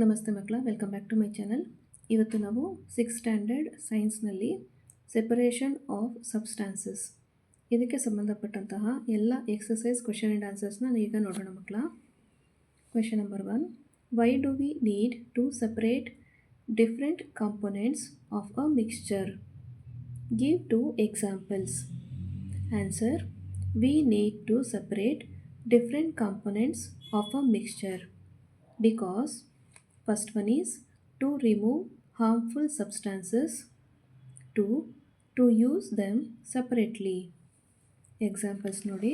ನಮಸ್ತೆ ಮಕ್ಕಳ, welcome back to my channel. ಇವತ್ತು ನಾವು 6th ಸ್ಟ್ಯಾಂಡರ್ಡ್ ಸೈನ್ಸ್ನಲ್ಲಿ ಸೆಪರೇಷನ್ ಆಫ್ ಸಬ್ಸ್ಟಾನ್ಸಸ್ ಇದಕ್ಕೆ ಸಂಬಂಧಪಟ್ಟಂತಹ ಎಲ್ಲ ಎಕ್ಸಸೈಸ್ ಕ್ವೆಶನ್ ಆ್ಯಂಡ್ ಆನ್ಸರ್ಸ್ನ ಈಗ ನೋಡೋಣ ಮಕ್ಕಳ. Question number 1, why do we need to separate different components of a mixture? Give 2 examples. Answer: we need to separate different components of a mixture because first one is to remove harmful substances, 2 to use them separately. Examples nodi: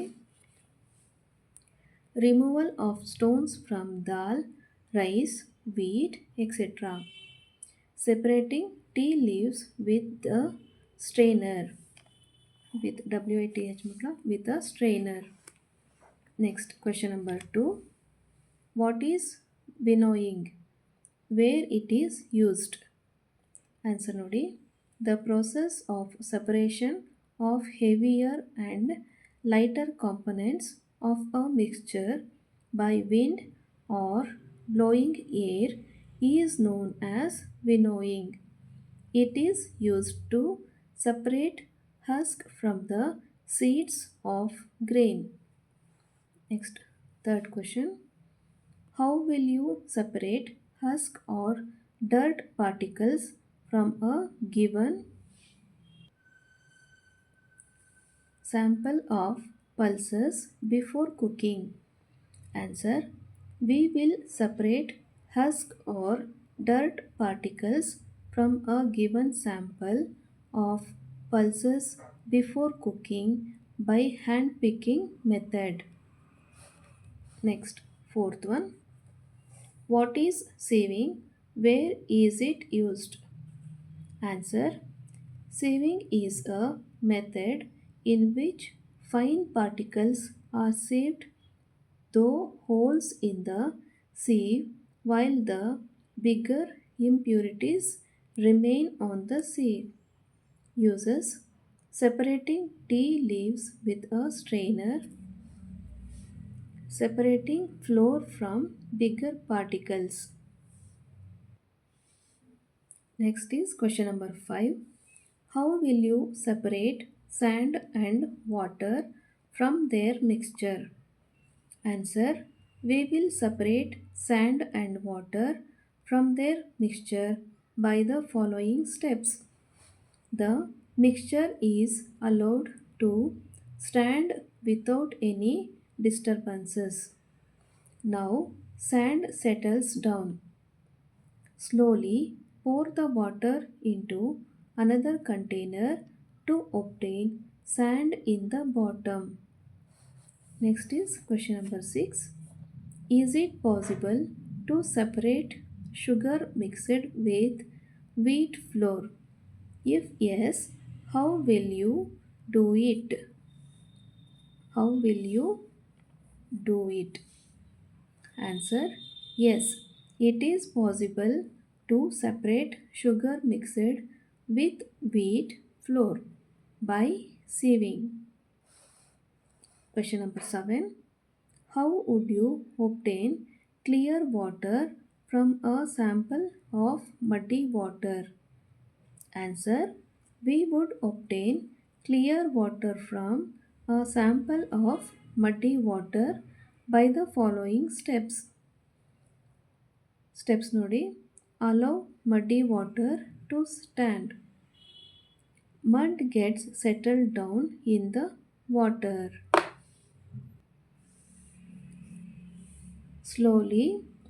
removal of stones from dal, rice, wheat, etc. Separating tea leaves with the strainer, with WITH with a strainer. Next, question number 2, what is winnowing? Where it is used? Answer nodi: the process of separation of heavier and lighter components of a mixture by wind or blowing air is known as winnowing. It is used to separate husk from the seeds of grain. Next, third question, how will you separate husk or dirt particles from a given sample of pulses before cooking? Answer: we will separate husk or dirt particles from a given sample of pulses before cooking by hand picking method. Next, fourth one, what is sieving? Where is it used? Answer: sieving is a method in which fine particles are sieved through holes in the sieve while the bigger impurities remain on the sieve. Uses: separating tea leaves with a strainer, separating flour from bigger particles. Next is question number 5. How will you separate sand and water from their mixture? Answer: we will separate sand and water from their mixture by the following steps. The mixture is allowed to stand without any disturbances. Now sand settles down. Slowly pour the water into another container to obtain sand in the bottom. Next is question number 6. Is it possible to separate sugar mixed with wheat flour? If yes, how will you do it? How will you do it? Answer: yes, it is possible to separate sugar mixed with wheat flour by sieving. Question number 7. How would you obtain clear water from a sample of muddy water? Answer: we would obtain clear water from a sample of muddy water by the following steps. Steps nodi: allow muddy water to stand. Mud gets settled down in the water. Slowly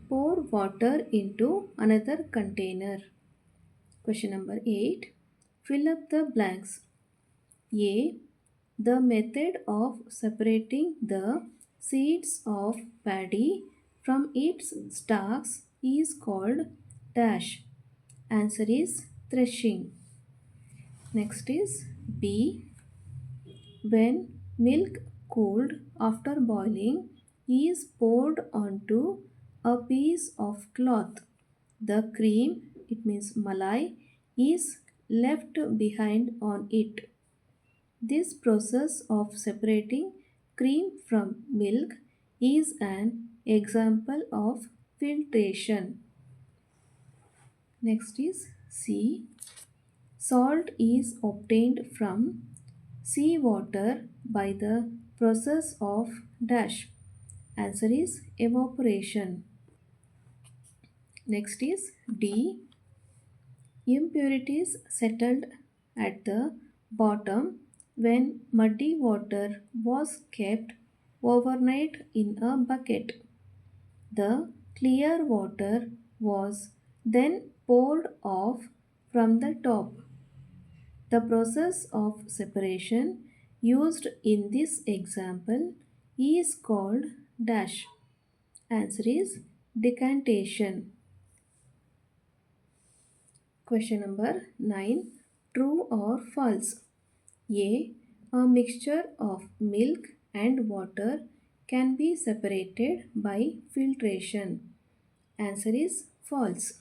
pour water into another container. Question number 8. Fill up the blanks. A. The method of separating the seeds of paddy from its stalks is called dash. Answer is threshing. Next is B. When milk cooled after boiling is poured onto a piece of cloth, the cream, it means malai, is left behind on it. This process of separating cream from milk is an example of filtration. Next is C. Salt is obtained from seawater by the process of dash. Answer is evaporation. Next is D. Impurities settled at the bottom when muddy water was kept overnight in a bucket. The clear water was then poured off from the top. The process of separation used in this example is called dash. Answer is decantation. Question number 9. True or false? A. A mixture of milk and water can be separated by filtration. Answer is false.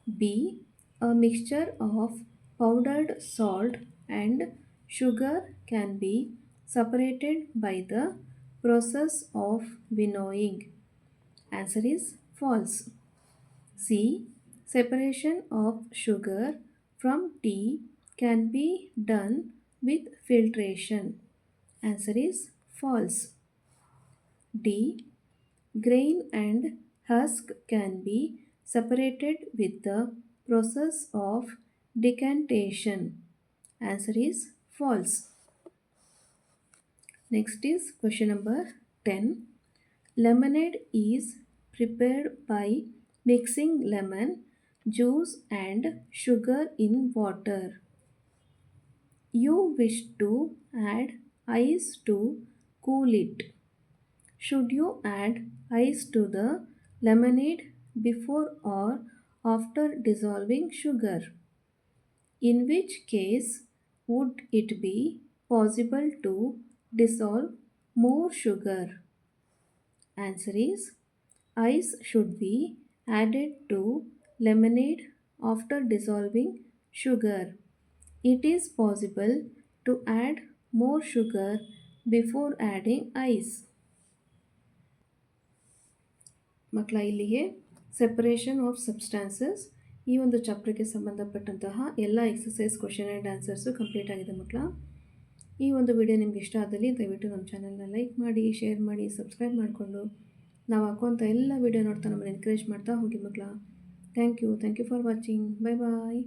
B. A mixture of powdered salt and sugar can be separated by the process of winnowing. Answer is false. C. Separation of sugar from tea can be done with filtration. Answer is false. D. Grain and husk can be separated with the process of decantation. Answer is false. Next is question number 10. Lemonade is prepared by mixing lemon juice and sugar in water. You wish to add ice to cool it. Should you add ice to the lemonade before or after dissolving sugar? In which case would it be possible to dissolve more sugar? Answer is ice should be added to lemonade after dissolving sugar. It is possible to add more sugar before adding ice. ಮಕ್ಕಳ ಇಲ್ಲಿಗೆ separation of substances ಈ ಒಂದು ಚಾಪ್ಟರ್ಗೆ ಸಂಬಂಧಪಟ್ಟಂತಹ ಎಲ್ಲ exercise question and answers complete ಆಗಿದೆ ಮಕ್ಕಳ. ಈ ಒಂದು ವಿಡಿಯೋ ನಿಮ್ಗೆ ಇಷ್ಟ ಆದಲ್ಲಿ ದಯವಿಟ್ಟು ನಮ್ಮ ಚಾನಲ್ನ ಲೈಕ್ ಮಾಡಿ, ಶೇರ್ ಮಾಡಿ, ಸಬ್ಸ್ಕ್ರೈಬ್ ಮಾಡಿಕೊಂಡು ನಾವು ಹಾಕುವಂಥ ಎಲ್ಲ ವಿಡಿಯೋ ನೋಡ್ತಾ ನಮ್ಮನ್ನು ಎನ್ಕರೇಜ್ ಮಾಡ್ತಾ ಹೋಗಿ ಮಕ್ಕಳ. Thank you for watching. Bye bye.